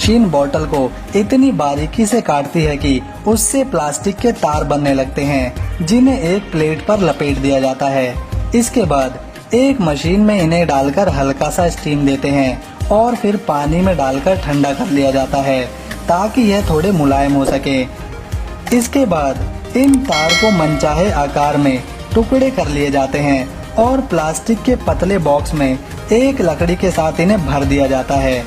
Machine बोतल को इतनी बारीकी से काटती है कि उससे प्लास्टिक के तार बनने लगते हैं, जिन्हें एक प्लेट पर लपेट दिया जाता है। इसके बाद एक मशीन में इन्हें डालकर हल्का सा स्टीम देते हैं और फिर पानी में डालकर ठंडा कर लिया जाता है ताकि यह थोड़े मुलायम हो सके। इसके बाद इन तार को मनचाहे आकार में टुकड़े कर लिए जाते हैं और प्लास्टिक के पतले बॉक्स में एक लकड़ी के साथ इन्हें भर दिया जाता है।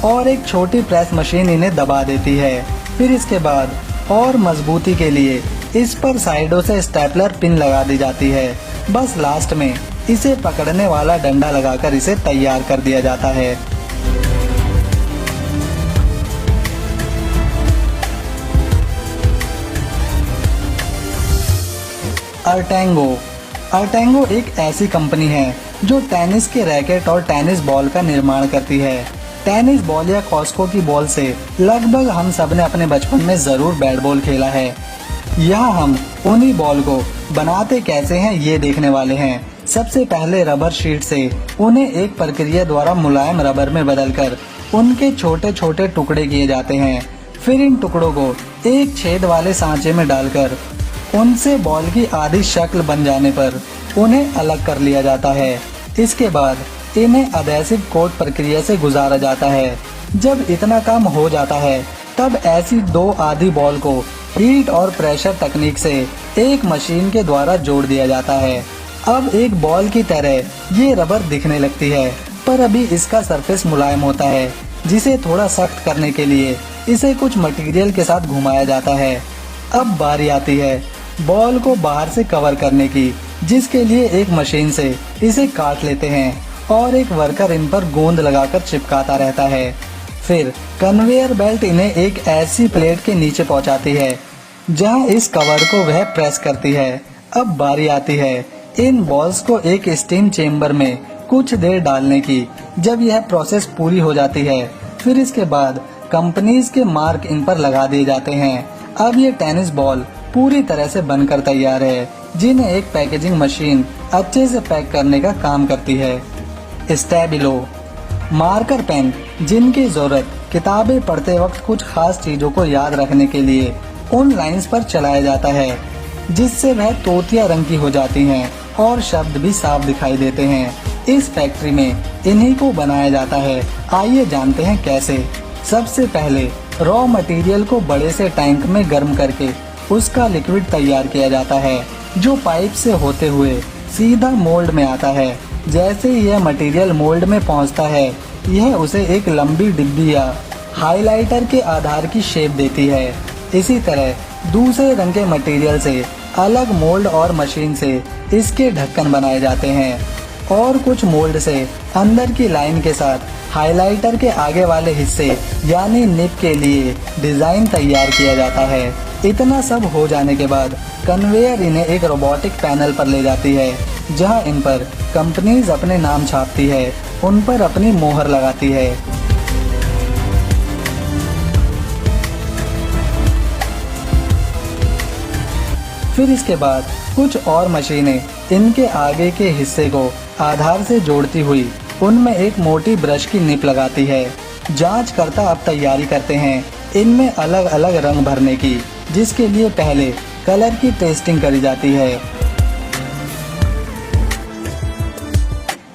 और एक छोटी प्रेस मशीन इन्हें दबा देती है। फिर इसके बाद और मजबूती के लिए इस पर साइडों से स्टेपलर पिन लगा दी जाती है। बस लास्ट में इसे पकड़ने वाला डंडा लगाकर इसे तैयार कर दिया जाता है। अर्टैंगो एक ऐसी कंपनी है जो टेनिस के रैकेट और टेनिस बॉल का निर्माण करती है। टेनिस बॉल या कॉस्को की बॉल से लगभग हम सब ने अपने बचपन में जरूर बैट बॉल खेला है। यहाँ हम उन्हीं बॉल को बनाते कैसे हैं ये देखने वाले हैं। सबसे पहले रबर शीट से उन्हें एक प्रक्रिया द्वारा मुलायम रबर में बदलकर उनके छोटे छोटे टुकड़े किए जाते हैं। फिर इन टुकड़ों को एक छेद वाले सांचे में डालकर उनसे बॉल की आधी शक्ल बन जाने पर उन्हें अलग कर लिया जाता है। इसके बाद इन्हें अधेसिव कोट प्रक्रिया से गुजारा जाता है। जब इतना काम हो जाता है तब ऐसी दो आधी बॉल को हीट और प्रेशर तकनीक से एक मशीन के द्वारा जोड़ दिया जाता है। अब एक बॉल की तरह ये रबर दिखने लगती है, पर अभी इसका सरफेस मुलायम होता है, जिसे थोड़ा सख्त करने के लिए इसे कुछ मटेरियल के साथ घुमाया जाता है। अब बारी आती है बॉल को बाहर से कवर करने की, जिसके लिए एक मशीन से इसे काट लेते हैं और एक वर्कर इन पर गोंद लगाकर चिपकाता रहता है। फिर कन्वेयर बेल्ट इन्हें एक ऐसी प्लेट के नीचे पहुंचाती है जहां इस कवर को वह प्रेस करती है। अब बारी आती है इन बॉल्स को एक स्टीम चेम्बर में कुछ देर डालने की। जब यह प्रोसेस पूरी हो जाती है फिर इसके बाद कंपनीज के मार्क इन पर लगा दिए जाते हैं। अब ये टेनिस बॉल पूरी तरह से बनकर तैयार है, जिन्हें एक पैकेजिंग मशीन अच्छे से पैक करने का काम करती है। स्टेबिलो मार्कर पेन, जिनकी जरूरत किताबें पढ़ते वक्त कुछ खास चीजों को याद रखने के लिए उन लाइंस पर चलाया जाता है, जिससे वह तोतिया रंग की हो जाती हैं और शब्द भी साफ दिखाई देते हैं। इस फैक्ट्री में इन्हीं को बनाया जाता है। आइए जानते हैं कैसे। सबसे पहले रॉ मटेरियल को बड़े से टैंक में गर्म करके उसका लिक्विड तैयार किया जाता है, जो पाइप से होते हुए सीधा मोल्ड में आता है। जैसे ही यह मटेरियल मोल्ड में पहुंचता है, यह उसे एक लंबी डिब्बी या हाइलाइटर के आधार की शेप देती है। इसी तरह दूसरे रंग के मटेरियल से अलग मोल्ड और मशीन से इसके ढक्कन बनाए जाते हैं और कुछ मोल्ड से अंदर की लाइन के साथ हाइलाइटर के आगे वाले हिस्से यानी निब के लिए डिजाइन तैयार किया जाता है। इतना सब हो जाने के बाद कन्वेयर इन्हें एक रोबोटिक पैनल पर ले जाती है, जहां इन पर कंपनीज अपने नाम छापती है, उन पर अपनी मोहर लगाती है। फिर इसके बाद कुछ और मशीनें इनके आगे के हिस्से को आधार से जोड़ती हुई उनमें एक मोटी ब्रश की निप लगाती है। जांचकर्ता अब तैयारी करते हैं इनमें अलग अलग रंग भरने की, जिसके लिए पहले कलर की टेस्टिंग करी जाती है।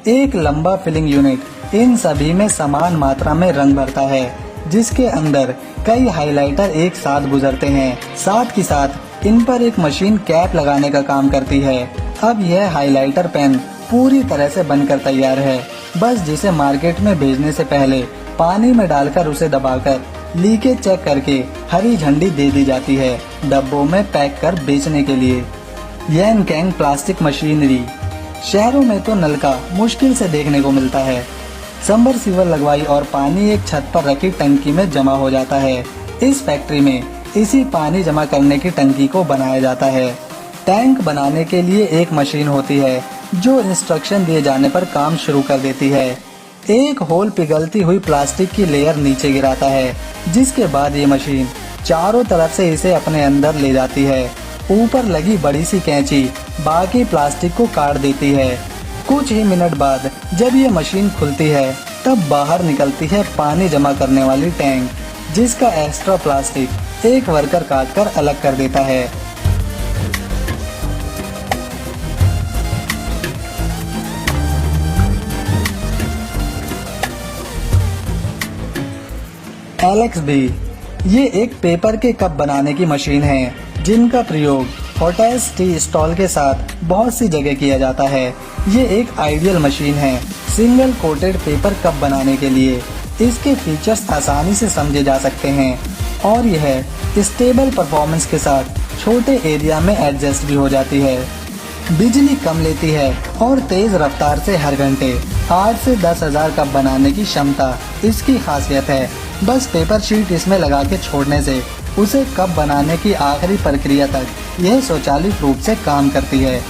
एक लंबा फिलिंग यूनिट इन सभी में समान मात्रा में रंग भरता है, जिसके अंदर कई हाइलाइटर एक साथ गुजरते हैं। साथ ही साथ इन पर एक मशीन कैप लगाने का काम करती है। अब यह हाइलाइटर पेन पूरी तरह से बनकर तैयार है, बस जिसे मार्केट में भेजने से पहले पानी में डालकर उसे दबाकर लीकेज चेक करके हरी झंडी दे दी जाती है, डब्बों में पैक कर बेचने के लिए। यैनकैंग प्लास्टिक मशीनरी। शहरों में तो नलका मुश्किल से देखने को मिलता है। सबमर्सिबल लगवाई और पानी एक छत पर रखी टंकी में जमा हो जाता है। इस फैक्ट्री में इसी पानी जमा करने की टंकी को बनाया जाता है। टैंक बनाने के लिए एक मशीन होती है जो इंस्ट्रक्शन दिए जाने पर काम शुरू कर देती है। एक होल पिघलती हुई प्लास्टिक की लेयर नीचे गिराता है, जिसके बाद ये मशीन चारों तरफ से इसे अपने अंदर ले जाती है ऊपर लगी बड़ी सी कैंची बाकी प्लास्टिक को काट देती है। कुछ ही मिनट बाद जब ये मशीन खुलती है तब बाहर निकलती है पानी जमा करने वाली टैंक, जिसका एक्स्ट्रा प्लास्टिक एक वर्कर काटकर अलग कर देता है। एलेक्स बी ये एक पेपर के कप बनाने की मशीन है जिनका प्रयोग हॉटेल्स टी स्टॉल के साथ बहुत सी जगह किया जाता है। ये एक आइडियल मशीन है सिंगल कोटेड पेपर कप बनाने के लिए। इसके फीचर्स आसानी से समझे जा सकते हैं और यह स्टेबल परफॉर्मेंस के साथ छोटे एरिया में एडजस्ट भी हो जाती है। बिजली कम लेती है और तेज रफ्तार से हर घंटे 8 से 10,000 कप बनाने की क्षमता इसकी खासियत है। बस पेपर शीट इसमें लगा के छोड़ने से उसे कप बनाने की आखिरी प्रक्रिया तक यह स्वचालित रूप से काम करती है।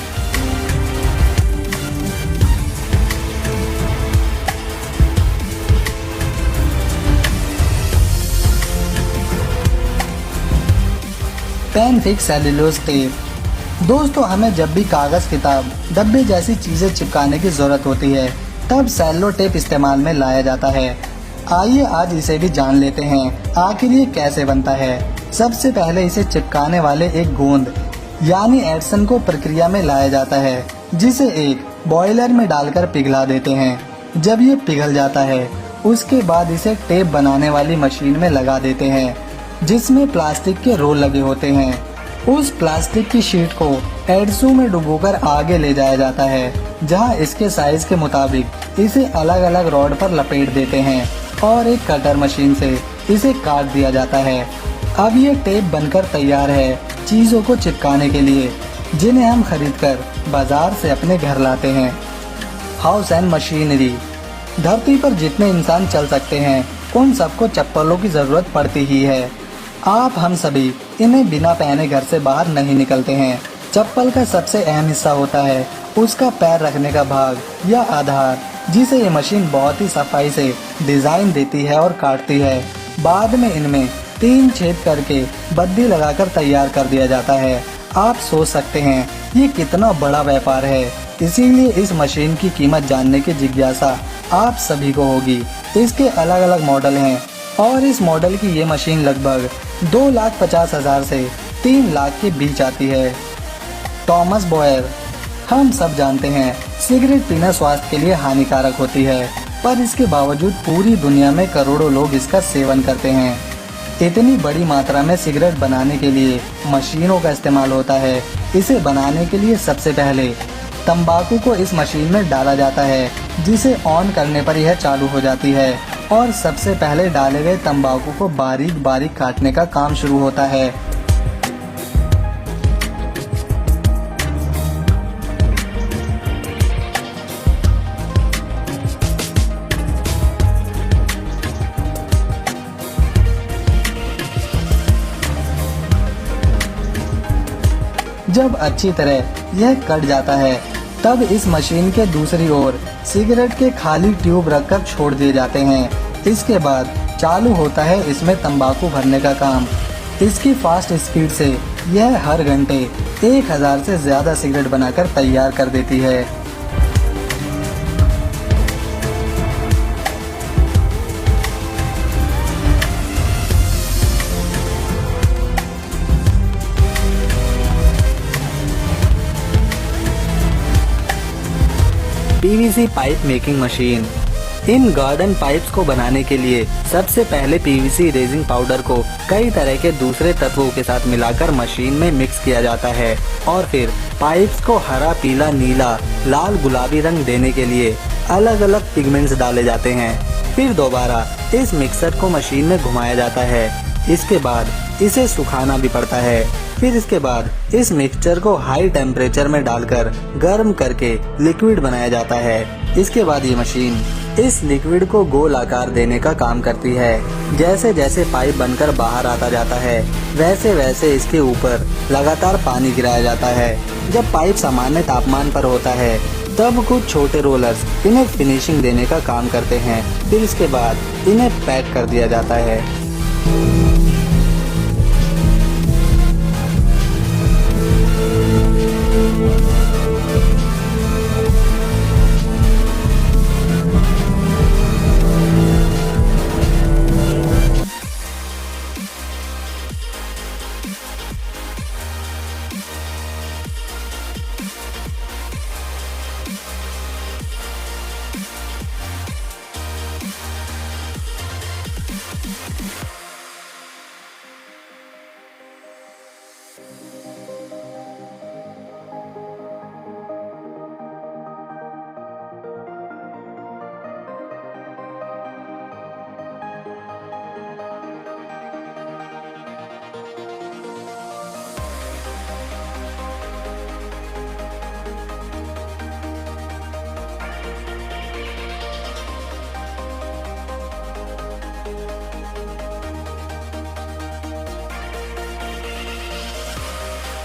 Pen fix cellulose tape. दोस्तों, हमें जब भी कागज, किताब, डब्बे जैसी चीजें चिपकाने की जरूरत होती है तब सेलो टेप इस्तेमाल में लाया जाता है। आइए आज इसे भी जान लेते हैं आखिर ये कैसे बनता है। सबसे पहले इसे चिपकाने वाले एक गोंद यानी एडसन को प्रक्रिया में लाया जाता है, जिसे एक बॉयलर में डालकर पिघला देते हैं। जब ये पिघल जाता है उसके बाद इसे टेप बनाने वाली मशीन में लगा देते हैं, जिसमें प्लास्टिक के रोल लगे होते हैं। उस प्लास्टिक की शीट को एडसू में डुबोकर आगे ले जाया जाता है, जहां इसके साइज के मुताबिक इसे अलग अलग रॉड पर लपेट देते हैं और एक कटर मशीन से इसे काट दिया जाता है। अब ये टेप बनकर तैयार है चीजों को चिपकाने के लिए, जिन्हें हम खरीदकर बाजार से अपने घर लाते हैं। House and machinery. धरती पर जितने इंसान चल सकते हैं उन सबको चप्पलों की जरूरत पड़ती ही है। हम सभी इन्हें बिना पहने घर से बाहर नहीं निकलते हैं। चप्पल का सबसे अहम हिस्सा होता है उसका पैर रखने का भाग या आधार, जिसे ये मशीन बहुत ही सफाई से डिजाइन देती है और काटती है। बाद में इनमें 3 छेद करके बद्दी लगाकर तैयार कर दिया जाता है। आप सोच सकते हैं ये कितना बड़ा व्यापार है, इसीलिए इस मशीन की कीमत जानने की जिज्ञासा आप सभी को होगी। इसके अलग अलग मॉडल हैं और इस मॉडल की ये मशीन लगभग 2,50,000 से 3 लाख के बीच आती है। Thomas Boyer. हम सब जानते हैं सिगरेट पीना स्वास्थ्य के लिए हानिकारक होती है, पर इसके बावजूद पूरी दुनिया में करोड़ों लोग इसका सेवन करते हैं। इतनी बड़ी मात्रा में सिगरेट बनाने के लिए मशीनों का इस्तेमाल होता है। इसे बनाने के लिए सबसे पहले तंबाकू को इस मशीन में डाला जाता है, जिसे ऑन करने पर यह चालू हो जाती है और सबसे पहले डाले गए तंबाकू को बारीक बारीक काटने का काम शुरू होता है। जब अच्छी तरह यह कट जाता है तब इस मशीन के दूसरी ओर सिगरेट के खाली ट्यूब रखकर छोड़ दिए जाते हैं। इसके बाद चालू होता है इसमें तंबाकू भरने का काम। इसकी फास्ट स्पीड से यह हर घंटे 1,000 से ज्यादा सिगरेट बनाकर तैयार कर देती है। PVC pipe making machine. इन गार्डन पाइप्स को बनाने के लिए सबसे पहले पीवीसी रेजिंग पाउडर को कई तरह के दूसरे तत्वों के साथ मिलाकर मशीन में मिक्स किया जाता है और फिर पाइप्स को हरा, पीला, नीला, लाल, गुलाबी रंग देने के लिए अलग अलग पिगमेंट्स डाले जाते हैं। फिर दोबारा इस मिक्सर को मशीन में घुमाया जाता है। इसके बाद इसे सुखाना भी पड़ता है। फिर इसके बाद इस मिक्सचर को हाई टेम्परेचर में डालकर गर्म करके लिक्विड बनाया जाता है। इसके बाद ये मशीन इस लिक्विड को गोल आकार देने का काम करती है। जैसे जैसे पाइप बनकर बाहर आता जाता है वैसे वैसे इसके ऊपर लगातार पानी गिराया जाता है। जब पाइप सामान्य तापमान पर होता है तब कुछ छोटे रोलर्स इन्हें फिनिशिंग देने का काम करते हैं। फिर इसके बाद इन्हें पैक कर दिया जाता है।